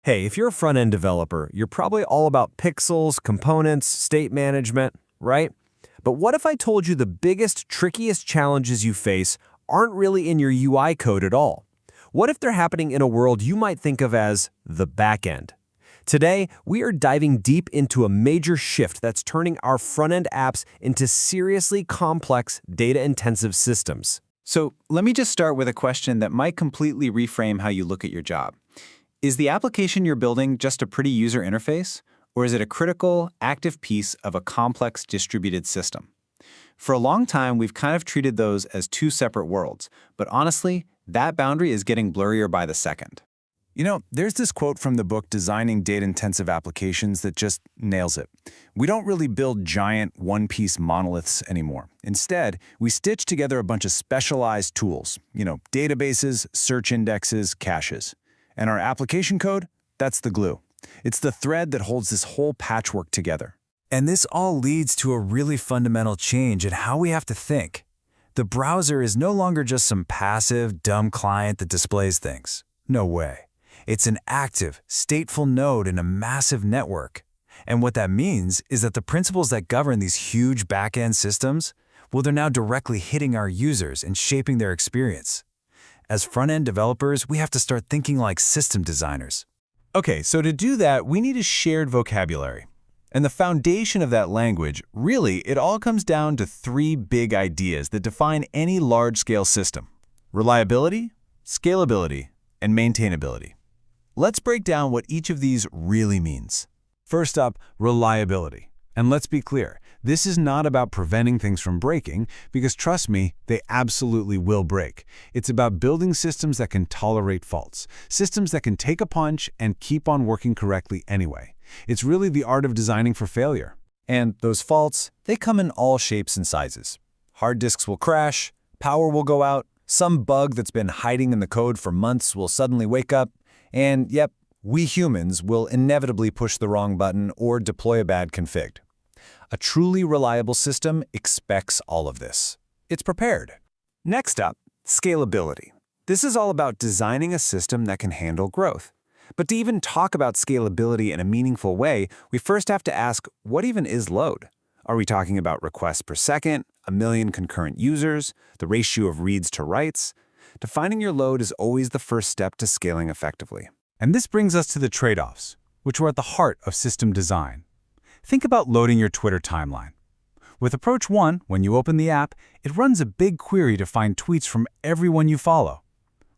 Hey, if you're a front-end developer, you're probably all about pixels, components, state management, right? But what if I told you the biggest, trickiest challenges you face aren't really in your UI code at all? What if they're happening in a world you might think of as the backend? Today, we are diving deep into a major shift that's turning our front-end apps into seriously complex, data-intensive systems. So let me just start with a question that might completely reframe how you look at your job. Is the application you're building just a pretty user interface, or is it a critical, active piece of a complex distributed system? For a long time, we've kind of treated those as two separate worlds, but honestly, that boundary is getting blurrier by the second. You know, there's this quote from the book Designing Data-Intensive Applications that just nails it. We don't really build giant, one-piece monoliths anymore. Instead, we stitch together a bunch of specialized tools, databases, search indexes, caches. And our application code, that's the glue. It's the thread that holds this whole patchwork together. And this all leads to a really fundamental change in how we have to think. The browser is no longer just some passive, dumb client that displays things. No way. It's an active, stateful node in a massive network. And what that means is that the principles that govern these huge back-end systems, well, they're now directly hitting our users and shaping their experience. As front-end developers, we have to start thinking like system designers. Okay, so to do that, we need a shared vocabulary. And the foundation of that language, really, it all comes down to three big ideas that define any large-scale system: reliability, scalability, and maintainability. Let's break down what each of these really means. First up, reliability. And let's be clear, this is not about preventing things from breaking, because trust me, they absolutely will break. It's about building systems that can tolerate faults, systems that can take a punch and keep on working correctly anyway. It's really the art of designing for failure. And those faults, they come in all shapes and sizes. Hard disks will crash, power will go out, some bug that's been hiding in the code for months will suddenly wake up, and yep, we humans will inevitably push the wrong button or deploy a bad config. A truly reliable system expects all of this. It's prepared. Next up, scalability. This is all about designing a system that can handle growth. But to even talk about scalability in a meaningful way, we first have to ask, what even is load? Are we talking about requests per second, a million concurrent users, the ratio of reads to writes? Defining your load is always the first step to scaling effectively. And this brings us to the trade-offs, which are at the heart of system design. Think about loading your Twitter timeline. With Approach 1, when you open the app, it runs a big query to find tweets from everyone you follow.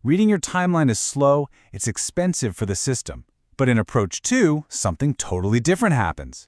Reading your timeline is slow, it's expensive for the system. But in Approach 2, something totally different happens.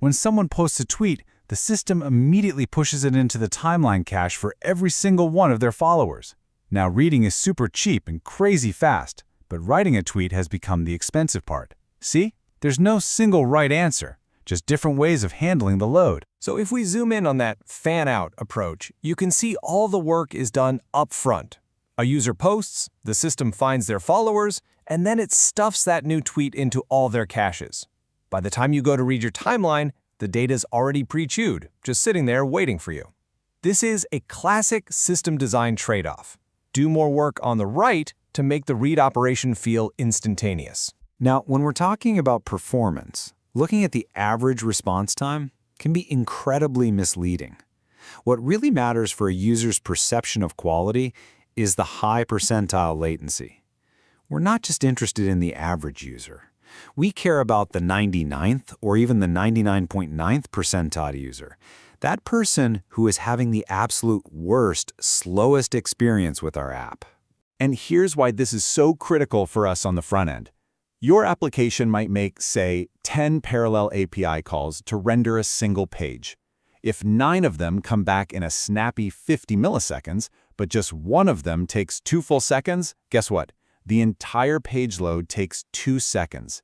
When someone posts a tweet, the system immediately pushes it into the timeline cache for every single one of their followers. Now, reading is super cheap and crazy fast, but writing a tweet has become the expensive part. See? There's no single right answer. Just different ways of handling the load. So if we zoom in on that fan-out approach, you can see all the work is done up front. A user posts, the system finds their followers, and then it stuffs that new tweet into all their caches. By the time you go to read your timeline, the data's already pre-chewed, just sitting there waiting for you. This is a classic system design trade-off. Do more work on the write to make the read operation feel instantaneous. Now, when we're talking about performance, looking at the average response time can be incredibly misleading. What really matters for a user's perception of quality is the high percentile latency. We're not just interested in the average user. We care about the 99th or even the 99.9th percentile user, that person who is having the absolute worst, slowest experience with our app. And here's why this is so critical for us on the front end. Your application might make, say, 10 parallel API calls to render a single page. If 9 of them come back in a snappy 50 milliseconds, but just one of them takes 2 full seconds, guess what? The entire page load takes 2 seconds.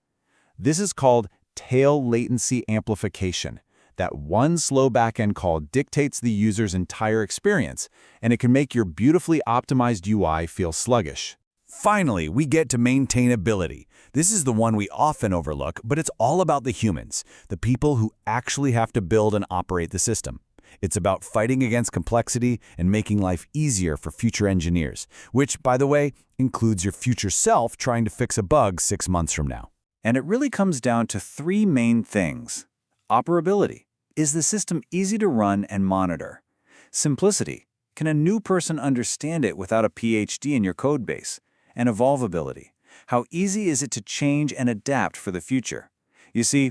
This is called tail latency amplification. That one slow backend call dictates the user's entire experience, and it can make your beautifully optimized UI feel sluggish. Finally, we get to maintainability. This is the one we often overlook, but it's all about the humans, the people who actually have to build and operate the system. It's about fighting against complexity and making life easier for future engineers, which, by the way, includes your future self trying to fix a bug 6 months from now. And it really comes down to three main things. Operability. Is the system easy to run and monitor? Simplicity. Can a new person understand it without a PhD in your code base? And evolvability. How easy is it to change and adapt for the future? You see,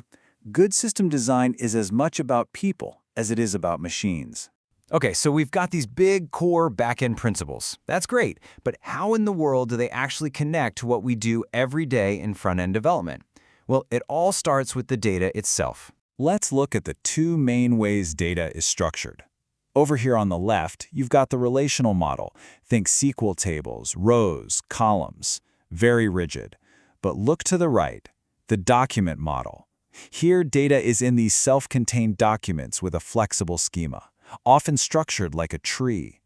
good system design is as much about people as it is about machines. Okay, so we've got these big core backend principles. That's great, but how in the world do they actually connect to what we do every day in front-end development? Well, it all starts with the data itself. Let's look at the two main ways data is structured. Over here on the left, you've got the relational model. Think SQL tables, rows, columns. Very rigid. But look to the right, the document model. Here, data is in these self-contained documents with a flexible schema, often structured like a tree.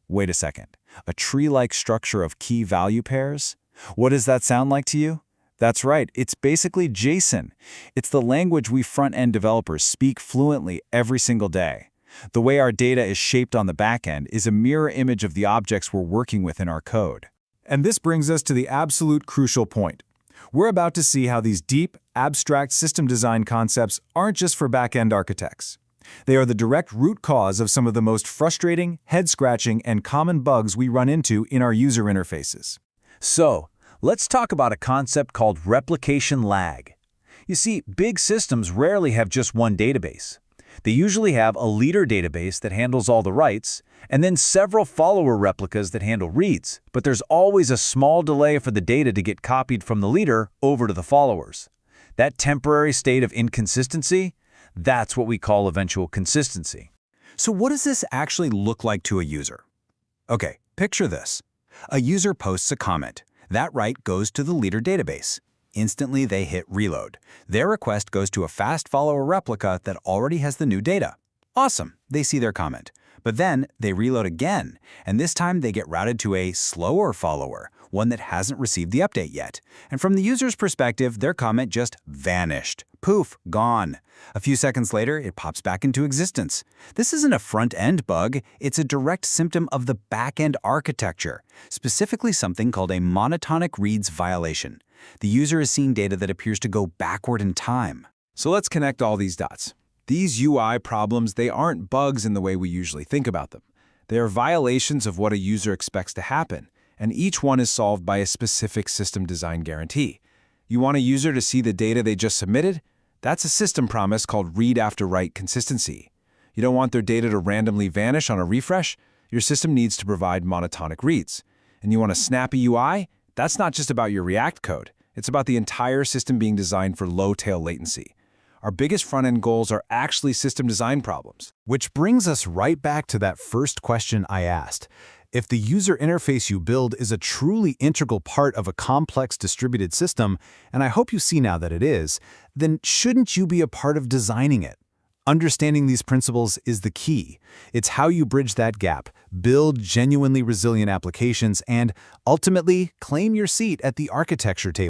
Wait a second, a tree-like structure of key-value pairs? What does that sound like to you? That's right, it's basically JSON. It's the language we front-end developers speak fluently every single day. The way our data is shaped on the backend is a mirror image of the objects we're working with in our code. And this brings us to the absolute crucial point. We're about to see how these deep, abstract system design concepts aren't just for back-end architects. They are the direct root cause of some of the most frustrating, head-scratching, and common bugs we run into in our user interfaces. So, let's talk about a concept called replication lag. You see, big systems rarely have just one database. They usually have a leader database that handles all the writes, and then several follower replicas that handle reads, but there's always a small delay for the data to get copied from the leader over to the followers. That temporary state of inconsistency, that's what we call eventual consistency. So what does this actually look like to a user? Okay, picture this. A user posts a comment. That write goes to the leader database. Instantly, they hit reload. Their request goes to a fast follower replica that already has the new data. Awesome, they see their comment. But then they reload again, and this time they get routed to a slower follower, one that hasn't received the update yet. And from the user's perspective, their comment just vanished. Poof, gone. A few seconds later, it pops back into existence. This isn't a front-end bug, it's a direct symptom of the back-end architecture, specifically something called a monotonic reads violation. The user is seeing data that appears to go backward in time. So let's connect all these dots. These UI problems, they aren't bugs in the way we usually think about them. They are violations of what a user expects to happen, and each one is solved by a specific system design guarantee. You want a user to see the data they just submitted? That's a system promise called read after write consistency. You don't want their data to randomly vanish on a refresh? Your system needs to provide monotonic reads. And you want a snappy UI? That's not just about your React code. It's about the entire system being designed for low tail latency. Our biggest front-end goals are actually system design problems. Which brings us right back to that first question I asked. If the user interface you build is a truly integral part of a complex distributed system, and I hope you see now that it is, then shouldn't you be a part of designing it? Understanding these principles is the key. It's how you bridge that gap, build genuinely resilient applications, and ultimately claim your seat at the architecture table.